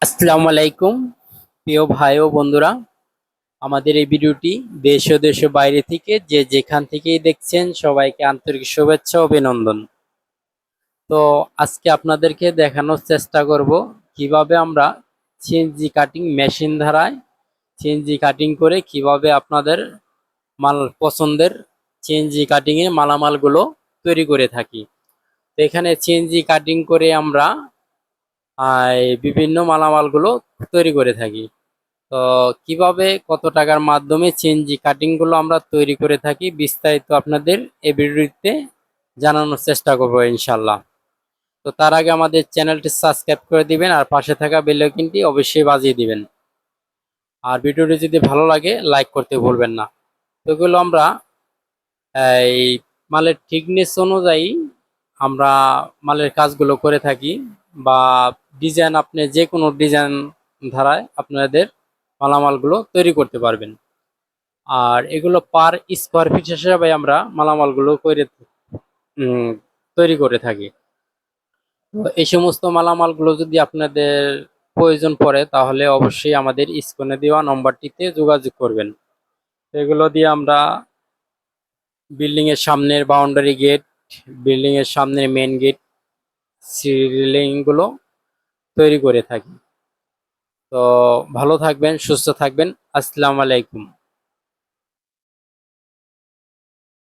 আসসালামু আলাইকুম প্রিয় ভাই ও বন্ধুরা। আমাদের এই ভিডিওটি দেশ ও দেশের বাইরে থেকে যে যেখান থেকেই দেখছেন সবাইকে আন্তরিক শুভেচ্ছা ও অভিনন্দন। তো আজকে আপনাদেরকে দেখানোর চেষ্টা করব কিভাবে আমরা সিএনজি কাটিং মেশিন দ্বারায় সিএনজি কাটিং করে কিভাবে আপনাদের মাল পছন্দের সিএনজি কাটিং এর মালামালগুলো তৈরি করে থাকি। তো এখানে সিএনজি কাটিং করে আমরা বিভিন্ন মালামালগুলো তৈরি করে থাকি। তো কিভাবে কত টাকার মাধ্যমে সিএনজি কাটিং গুলো আমরা তৈরি করে থাকি বিস্তারিত আপনাদের এই ভিডিওতে জানানোর চেষ্টা করব ইনশাল্লাহ। তো তার আগে আমাদের চ্যানেলটি সাবস্ক্রাইব করে দিবেন আর পাশে থাকা বেল আইকনটি অবশ্যই বাজিয়ে দিবেন। আর ভিডিওটি যদি ভালো লাগে লাইক করতে ভুলবেন না। তো এগুলো আমরা এই মালের থিকনেস অনুযায়ী আমরা মালের কাজগুলো করে থাকি, বা ডিজাইন আপনি যে কোনো ডিজাইন ধারায় আপনাদের মালামালগুলো তৈরি করতে পারবেন। আর এগুলো পার স্কোয়ার ফিট হিসাবে আমরা মালামালগুলো করে উম, তৈরি করে থাকি। তো এই সমস্ত মালামালগুলো যদি আপনাদের প্রয়োজন পড়ে তাহলে অবশ্যই আমাদের স্ক্রিনে দেওয়া নম্বরটিতে যোগাযোগ করবেন। তো এগুলো দিয়ে আমরা বিল্ডিং এর সামনের বাউন্ডারি গেট, বিল্ডিং এর সামনের মেন গেট, সিলিং গুলো তৈরি করে থাকি। তো ভালো থাকবেন, সুস্থ থাকবেন। আসসালামু আলাইকুম।